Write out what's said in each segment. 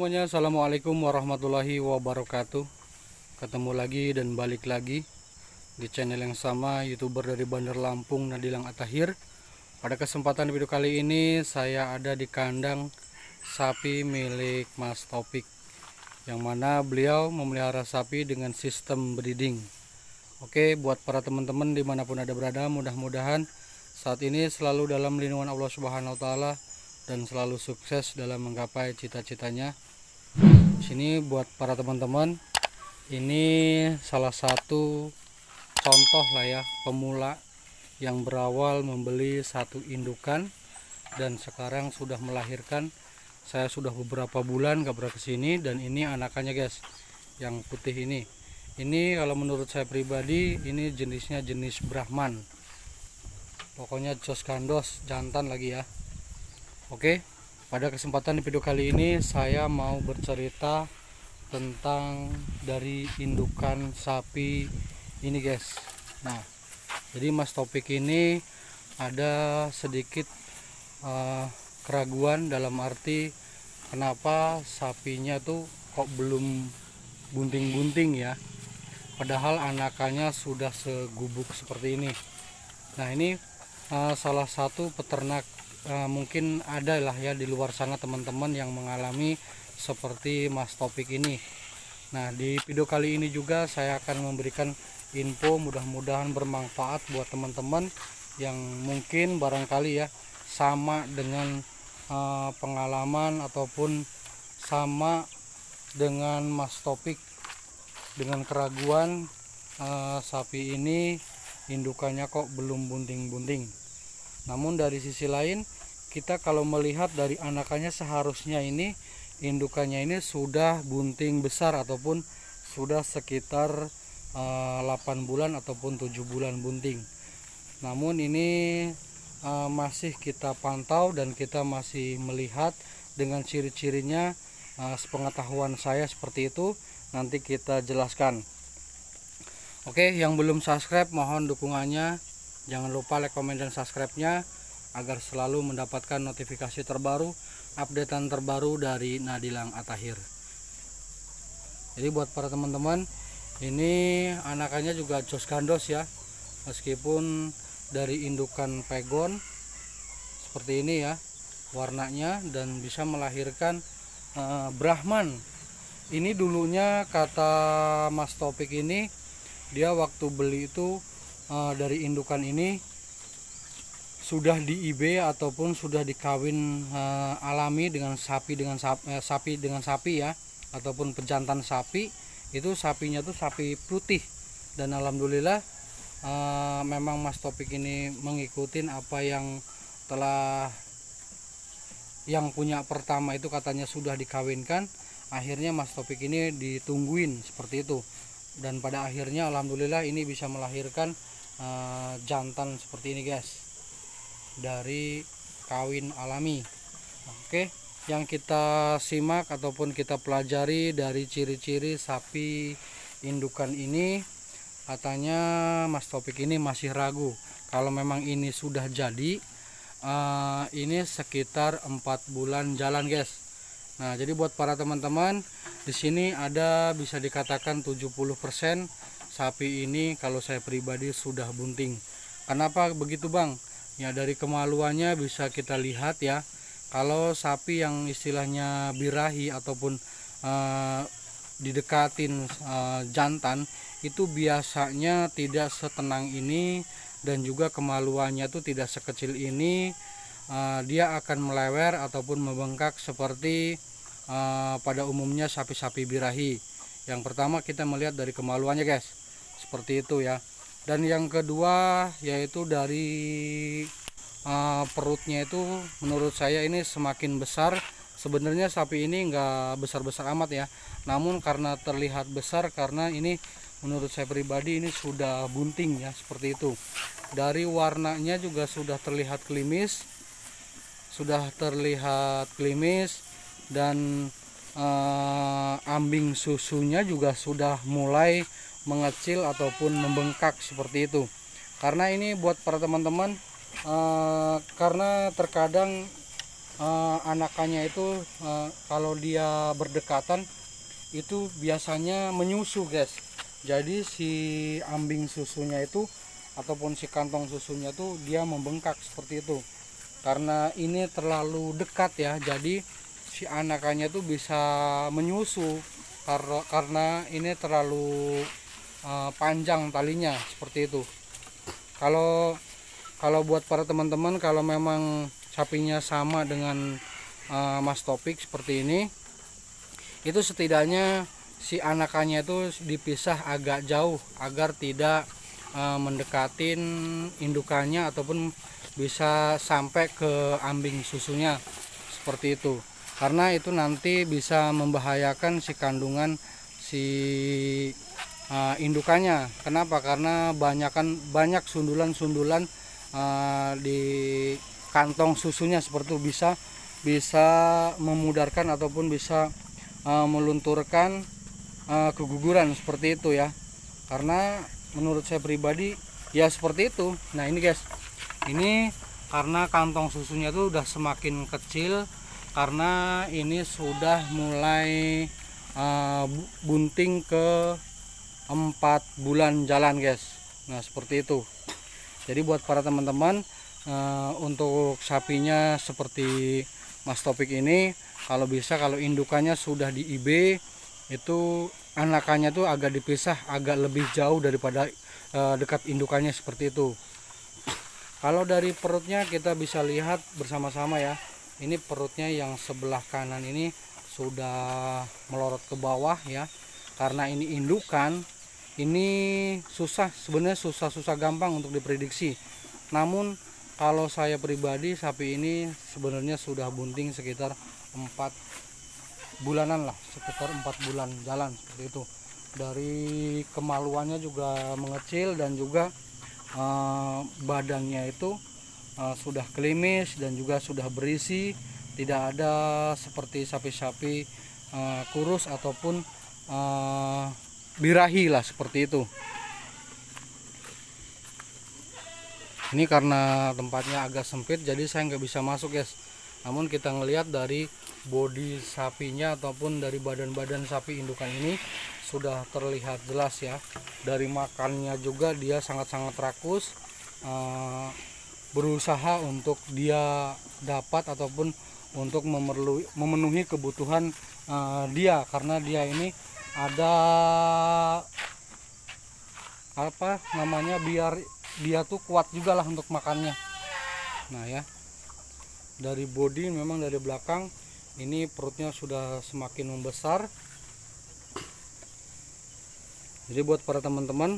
semuanya, assalamualaikum warahmatullahi wabarakatuh. Ketemu lagi dan balik lagi di channel yang sama, youtuber dari Bandar Lampung, Nadilang Atahir. Pada kesempatan video kali ini saya ada di kandang sapi milik Mas Topik, yang mana beliau memelihara sapi dengan sistem breeding. Oke, buat para teman-teman dimanapun ada berada, mudah-mudahan saat ini selalu dalam lindungan Allah Subhanahu wa Ta'ala dan selalu sukses dalam menggapai cita-citanya. Di sini buat para teman-teman, ini salah satu contoh lah ya, pemula yang berawal membeli satu indukan dan sekarang sudah melahirkan. Saya sudah beberapa bulan gak pernah kesini, dan ini anakannya guys, yang putih ini. Ini kalau menurut saya pribadi, ini jenisnya jenis Brahman. Pokoknya jos gandos, jantan lagi ya. Oke, pada kesempatan di video kali ini saya mau bercerita tentang dari indukan sapi ini guys. Nah, jadi Mas Topik ini ada sedikit keraguan, dalam arti kenapa sapinya tuh kok belum bunting-bunting ya, padahal anakannya sudah segubuk seperti ini. Nah, ini salah satu peternak, mungkin ada lah ya di luar sana teman-teman yang mengalami seperti Mas Topik ini. Nah, di video kali ini juga saya akan memberikan info, mudah-mudahan bermanfaat buat teman-teman yang mungkin barangkali ya sama dengan pengalaman ataupun sama dengan Mas Topik, dengan keraguan sapi ini indukannya kok belum bunting-bunting. Namun dari sisi lain, kita kalau melihat dari anakannya seharusnya ini indukannya ini sudah bunting besar ataupun sudah sekitar 8 bulan ataupun 7 bulan bunting. Namun ini masih kita pantau dan kita masih melihat dengan ciri-cirinya, sepengetahuan saya seperti itu, nanti kita jelaskan. Oke, yang belum subscribe mohon dukungannya. Jangan lupa like, komen, dan subscribe-nya agar selalu mendapatkan notifikasi terbaru, updatean terbaru dari Nadilang Atahir. Jadi buat para teman-teman, ini anakannya juga jos gandos ya, meskipun dari indukan pegon seperti ini ya warnanya, dan bisa melahirkan Brahman. Ini dulunya kata Mas Topik ini, dia waktu beli itu dari indukan ini sudah di IB ataupun sudah dikawin alami dengan sapi dengan sapi ya, ataupun pejantan sapi. Itu sapinya tuh sapi putih, dan alhamdulillah memang Mas Topik ini mengikutin apa yang telah yang punya pertama itu katanya sudah dikawinkan. Akhirnya Mas Topik ini ditungguin seperti itu, dan pada akhirnya alhamdulillah ini bisa melahirkan jantan seperti ini guys, dari kawin alami. Oke, yang kita simak ataupun kita pelajari dari ciri-ciri sapi indukan ini, katanya Mas Topik ini masih ragu kalau memang ini sudah jadi. Ini sekitar 4 bulan jalan guys. Nah, jadi buat para teman-teman di sini ada bisa dikatakan 70% sapi ini kalau saya pribadi sudah bunting. Kenapa begitu Bang? Ya, dari kemaluannya bisa kita lihat ya. Kalau sapi yang istilahnya birahi ataupun didekatin jantan, itu biasanya tidak setenang ini, dan juga kemaluannya tuh tidak sekecil ini. Dia akan melewer ataupun membengkak seperti pada umumnya sapi-sapi birahi. Yang pertama kita melihat dari kemaluannya guys, seperti itu ya. Dan yang kedua yaitu dari perutnya itu, menurut saya ini semakin besar. Sebenarnya sapi ini enggak besar-besar amat ya, namun karena terlihat besar karena ini menurut saya pribadi ini sudah bunting ya, seperti itu. Dari warnanya juga sudah terlihat klimis, dan ambing susunya juga sudah mulai mengecil ataupun membengkak seperti itu. Karena ini buat para teman-teman, karena terkadang anakannya itu kalau dia berdekatan itu biasanya menyusu guys. Jadi si ambing susunya itu ataupun si kantong susunya tuh dia membengkak seperti itu. Karena ini terlalu dekat ya, jadi si anakannya tuh bisa menyusu karena ini terlalu panjang talinya seperti itu. Kalau buat para teman-teman, kalau memang sapinya sama dengan Mas Topik seperti ini, itu setidaknya si anakannya itu dipisah agak jauh agar tidak mendekatin indukannya ataupun bisa sampai ke ambing susunya seperti itu. Karena itu nanti bisa membahayakan si kandungan si indukannya. Kenapa? Karena banyak sundulan-sundulan di kantong susunya seperti itu, bisa memudarkan ataupun bisa melunturkan keguguran seperti itu ya. Karena menurut saya pribadi ya seperti itu. Nah ini guys, ini karena kantong susunya tuh udah semakin kecil, karena ini sudah mulai bunting ke 4 bulan jalan guys. Nah seperti itu. Jadi buat para teman-teman, untuk sapinya seperti Mas Topik ini, kalau bisa kalau indukannya sudah di IB, itu anakannya tuh agak dipisah, agak lebih jauh daripada dekat indukannya seperti itu. Kalau dari perutnya kita bisa lihat bersama-sama ya. Ini perutnya yang sebelah kanan ini sudah melorot ke bawah ya. Karena ini indukan, ini sebenarnya susah gampang untuk diprediksi. Namun kalau saya pribadi, sapi ini sebenarnya sudah bunting sekitar 4 bulanan lah, sekitar 4 bulan jalan seperti itu. Dari kemaluannya juga mengecil dan juga badannya itu sudah klimis dan juga sudah berisi, tidak ada seperti sapi-sapi kurus ataupun birahi lah seperti itu. Ini karena tempatnya agak sempit, jadi saya nggak bisa masuk guys. Namun kita ngelihat dari bodi sapinya ataupun dari badan-badan sapi indukan ini sudah terlihat jelas ya. Dari makannya juga dia sangat-sangat rakus, berusaha untuk dia dapat ataupun untuk memenuhi kebutuhan dia, karena dia ini ada apa namanya, biar dia tuh kuat juga lah untuk makannya. Nah ya, dari bodi memang dari belakang ini perutnya sudah semakin membesar. Jadi buat para teman-teman,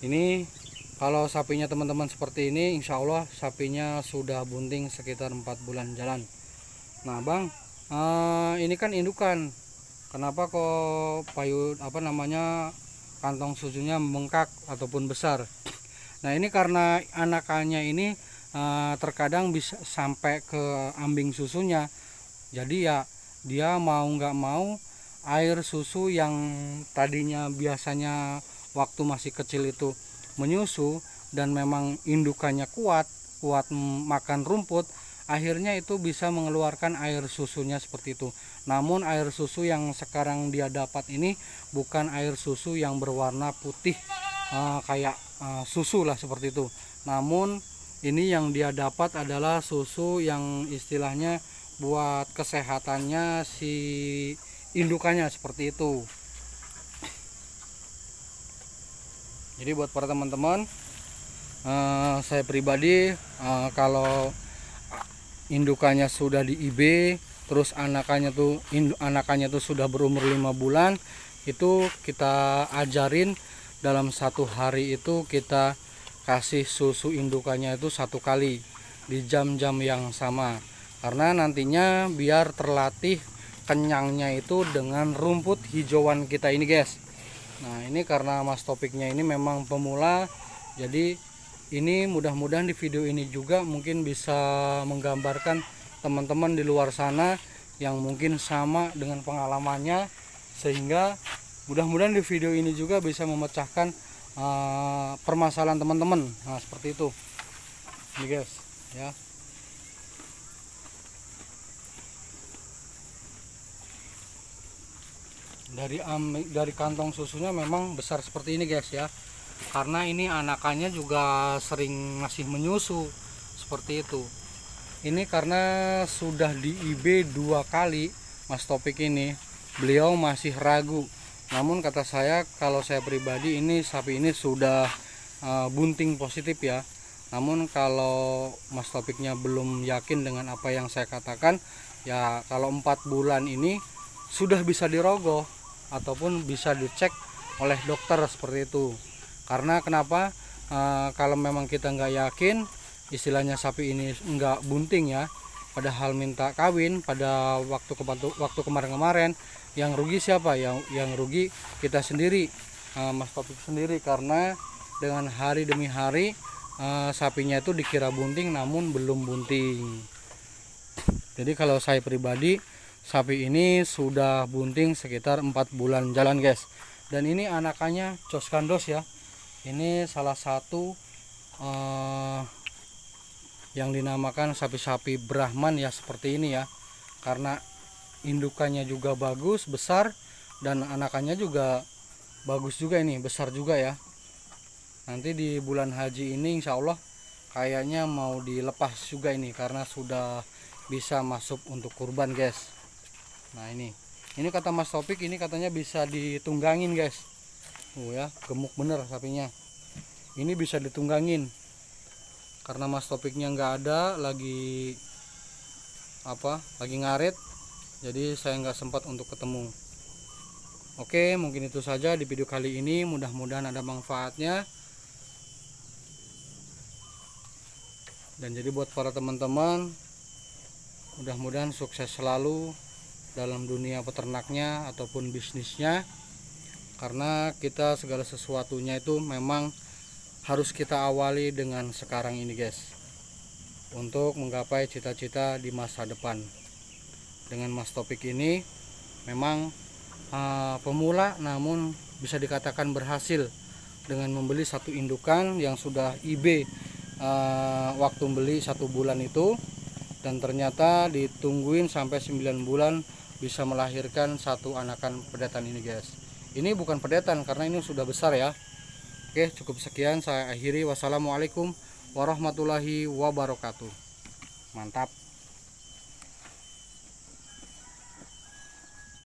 ini kalau sapinya teman-teman seperti ini, insya Allah sapinya sudah bunting sekitar 4 bulan jalan. Nah bang, ini kan indukan, kenapa kok kantong susunya membengkak ataupun besar? Nah ini karena anakannya ini terkadang bisa sampai ke ambing susunya. Jadi ya dia mau nggak mau, air susu yang tadinya biasanya waktu masih kecil itu menyusu dan memang indukannya kuat makan rumput, akhirnya itu bisa mengeluarkan air susunya seperti itu. Namun air susu yang sekarang dia dapat ini bukan air susu yang berwarna putih kayak susu lah seperti itu. Namun ini yang dia dapat adalah susu yang istilahnya buat kesehatannya si indukannya seperti itu. Jadi buat para teman-teman, saya pribadi kalau indukannya sudah di IB, terus anakannya tuh sudah berumur 5 bulan, itu kita ajarin dalam 1 hari itu kita kasih susu indukannya itu 1 kali di jam-jam yang sama, karena nantinya biar terlatih kenyangnya itu dengan rumput hijauan kita ini guys. Nah ini karena Mas Topiknya ini memang pemula, jadi ini mudah-mudahan di video ini juga mungkin bisa menggambarkan teman-teman di luar sana yang mungkin sama dengan pengalamannya, sehingga mudah-mudahan di video ini juga bisa memecahkan permasalahan teman-teman. Nah seperti itu ini guys ya. dari kantong susunya memang besar seperti ini guys ya, karena ini anakannya juga sering masih menyusu seperti itu. Ini karena sudah di IB 2 kali Mas Topik ini, beliau masih ragu. Namun kata saya, kalau saya pribadi, ini sapi ini sudah bunting positif ya. Namun kalau Mas Topiknya belum yakin dengan apa yang saya katakan, ya kalau 4 bulan ini sudah bisa dirogoh ataupun bisa dicek oleh dokter seperti itu. Karena kenapa? Kalau memang kita nggak yakin, istilahnya sapi ini nggak bunting ya, padahal minta kawin pada waktu kemarin-kemarin, yang rugi siapa? Yang rugi kita sendiri, Mas Topik sendiri, karena dengan hari demi hari sapinya itu dikira bunting namun belum bunting. Jadi kalau saya pribadi, sapi ini sudah bunting sekitar 4 bulan jalan guys. Dan ini anakannya Coskandos ya. Ini salah satu yang dinamakan sapi-sapi Brahman ya, seperti ini ya. Karena indukannya juga bagus, besar, dan anakannya juga bagus juga, ini besar juga ya. Nanti di bulan haji ini insya Allah kayaknya mau dilepas juga ini, karena sudah bisa masuk untuk kurban guys. Nah ini kata Mas Topik, ini katanya bisa ditunggangin guys. Ya, gemuk bener sapinya. Ini bisa ditunggangin. Karena Mas Topiknya nggak ada, lagi ngarit, jadi saya nggak sempat untuk ketemu. Oke, mungkin itu saja di video kali ini. Mudah-mudahan ada manfaatnya. Dan jadi buat para teman-teman, mudah-mudahan sukses selalu dalam dunia peternaknya ataupun bisnisnya, karena kita segala sesuatunya itu memang harus kita awali dengan sekarang ini guys, untuk menggapai cita-cita di masa depan. Dengan Mas Topik ini memang pemula, namun bisa dikatakan berhasil dengan membeli satu indukan yang sudah IB waktu beli 1 bulan itu, dan ternyata ditungguin sampai 9 bulan bisa melahirkan satu anakan pedetan ini guys. Ini bukan pedetan karena ini sudah besar ya. Oke, cukup sekian saya akhiri. Wassalamualaikum warahmatullahi wabarakatuh. Mantap.